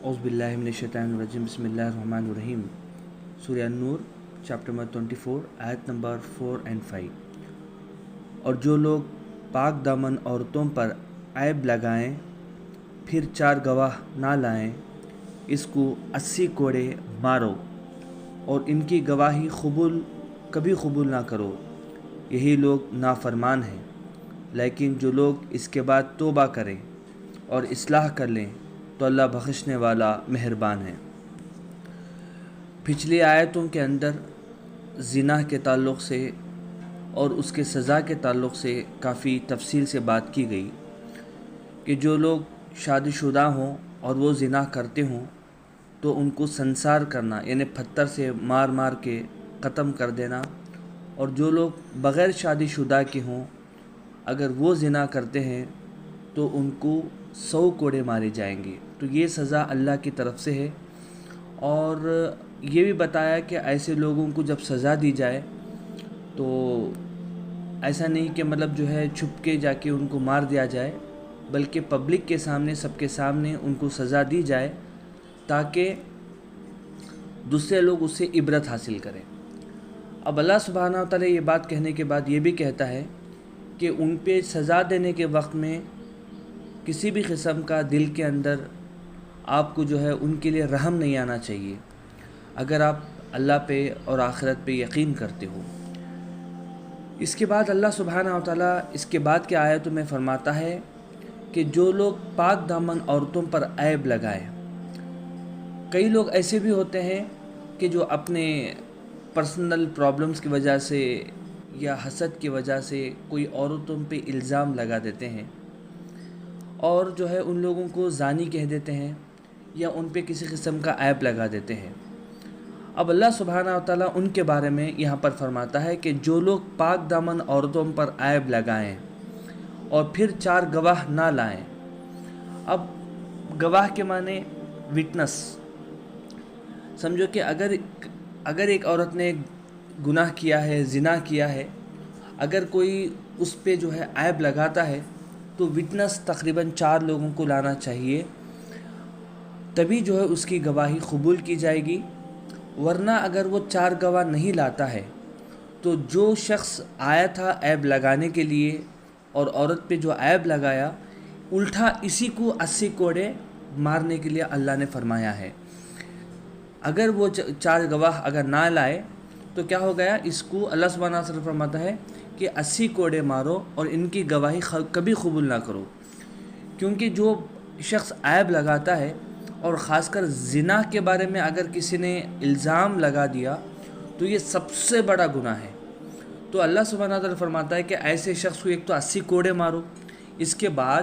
اعوذ باللہ من الشیطان الرجیم بسم اللہ الرحمن الرحیم سورہ النور چیپٹر نمبر 24 آیت نمبر 4 and 5۔ اور جو لوگ پاک دامن عورتوں پر عیب لگائیں پھر 4 گواہ نہ لائیں اس کو 80 کوڑے مارو اور ان کی گواہی کبھی قبول نہ کرو، یہی لوگ نافرمان ہیں۔ لیکن جو لوگ اس کے بعد توبہ کریں اور اصلاح کر لیں تو اللہ بخشنے والا مہربان ہے۔ پچھلی آیتوں کے اندر زنا کے تعلق سے اور اس کے سزا کے تعلق سے کافی تفصیل سے بات کی گئی کہ جو لوگ شادی شدہ ہوں اور وہ زنا کرتے ہوں تو ان کو سنسار کرنا، یعنی پتھر سے مار مار کے ختم کر دینا، اور جو لوگ بغیر شادی شدہ کے ہوں اگر وہ زنا کرتے ہیں تو ان کو 100 کوڑے مارے جائیں گے۔ تو یہ سزا اللہ کی طرف سے ہے، اور یہ بھی بتایا کہ ایسے لوگوں کو جب سزا دی جائے تو ایسا نہیں کہ جو ہے چھپ کے جا کے ان کو مار دیا جائے، بلکہ پبلک کے سامنے، سب کے سامنے ان کو سزا دی جائے تاکہ دوسرے لوگ اس سے عبرت حاصل کریں۔ اب اللہ سبحانہ وتعالی یہ بات کہنے کے بعد یہ بھی کہتا ہے کہ ان پہ سزا دینے کے وقت میں کسی بھی قسم کا دل کے اندر آپ کو جو ہے ان کے لیے رحم نہیں آنا چاہیے، اگر آپ اللہ پہ اور آخرت پہ یقین کرتے ہو۔ اس کے بعد اللہ سبحانہ وتعالی اس کے بعد کے آیتوں میں فرماتا ہے کہ جو لوگ پاک دامن عورتوں پر عیب لگائیں۔ کئی لوگ ایسے بھی ہوتے ہیں کہ جو اپنے پرسنل پرابلمز کی وجہ سے یا حسد کی وجہ سے کوئی عورتوں پہ الزام لگا دیتے ہیں اور جو ہے ان لوگوں کو زانی کہہ دیتے ہیں یا ان پہ کسی قسم کا عیب لگا دیتے ہیں۔ اب اللہ سبحانہ وتعالیٰ ان کے بارے میں یہاں پر فرماتا ہے کہ جو لوگ پاک دامن عورتوں پر عیب لگائیں اور پھر 4 گواہ نہ لائیں۔ اب گواہ کے معنی وٹنس، سمجھو کہ اگر ایک عورت نے گناہ کیا ہے، زنا کیا ہے، اگر کوئی اس پہ جو ہے عیب لگاتا ہے تو وٹنس تقریباً 4 لوگوں کو لانا چاہیے، تبھی جو ہے اس کی گواہی قبول کی جائے گی۔ ورنہ اگر وہ 4 گواہ نہیں لاتا ہے تو جو شخص آیا تھا عیب لگانے کے لیے اور عورت پہ جو عیب لگایا، الٹا اسی کو 80 کوڑے مارنے کے لیے اللہ نے فرمایا ہے۔ اگر وہ 4 گواہ اگر نہ لائے تو کیا ہو گیا، اس کو اللہ سبحانہ وتعالی فرماتا ہے کہ 80 کوڑے مارو اور ان کی گواہی کبھی قبول نہ کرو، کیونکہ جو شخص عیب لگاتا ہے اور خاص کر زنا کے بارے میں اگر کسی نے الزام لگا دیا تو یہ سب سے بڑا گناہ ہے۔ تو اللہ سبحانہ وتعالی فرماتا ہے کہ ایسے شخص کو ایک تو 80 کوڑے مارو، اس کے بعد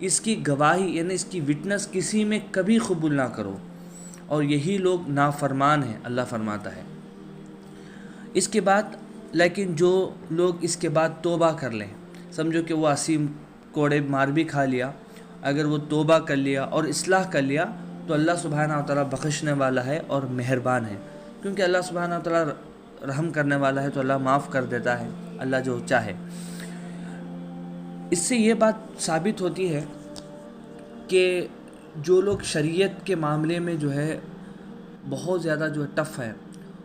اس کی گواہی یعنی اس کی وٹنس کسی میں کبھی قبول نہ کرو، اور یہی لوگ نافرمان ہیں، اللہ فرماتا ہے۔ اس کے بعد لیکن جو لوگ اس کے بعد توبہ کر لیں، سمجھو کہ وہ 80 کوڑے مار بھی کھا لیا، اگر وہ توبہ کر لیا اور اصلاح کر لیا تو اللہ سبحانہ وتعالی بخشنے والا ہے اور مہربان ہے، کیونکہ اللہ سبحانہ وتعالی رحم کرنے والا ہے تو اللہ معاف کر دیتا ہے، اللہ جو چاہے۔ اس سے یہ بات ثابت ہوتی ہے کہ جو لوگ شریعت کے معاملے میں جو ہے بہت زیادہ جو ٹف ہے،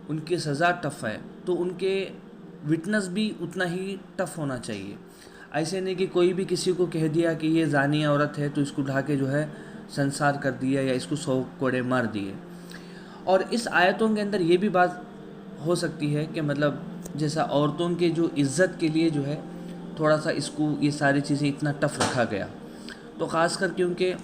ان کی سزا ٹف ہے، تو ان کے وٹنس بھی اتنا ہی ٹف ہونا چاہیے۔ ایسے نہیں کہ کوئی بھی کسی کو کہہ دیا کہ یہ زانی عورت ہے تو اس کو اٹھا کے جو ہے سنسار کر دیا یا اس کو 100 کوڑے مار دیے۔ اور اس آیتوں کے اندر یہ بھی بات ہو سکتی ہے کہ جیسا عورتوں کے جو عزت کے لیے جو ہے تھوڑا سا اس کو یہ ساری چیزیں اتنا ٹف رکھا گیا، تو خاص کر کیونکہ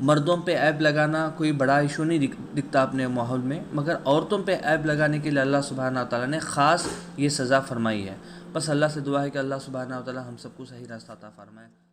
مردوں پہ عیب لگانا کوئی بڑا ایشو نہیں دکھتا اپنے ماحول میں، مگر عورتوں پہ عیب لگانے کے لیے اللہ سبحانہ وتعالی نے خاص یہ سزا فرمائی ہے۔ بس اللہ سے دعا ہے کہ اللہ سبحانہ وتعالی ہم سب کو صحیح راستہ عطا فرمائے۔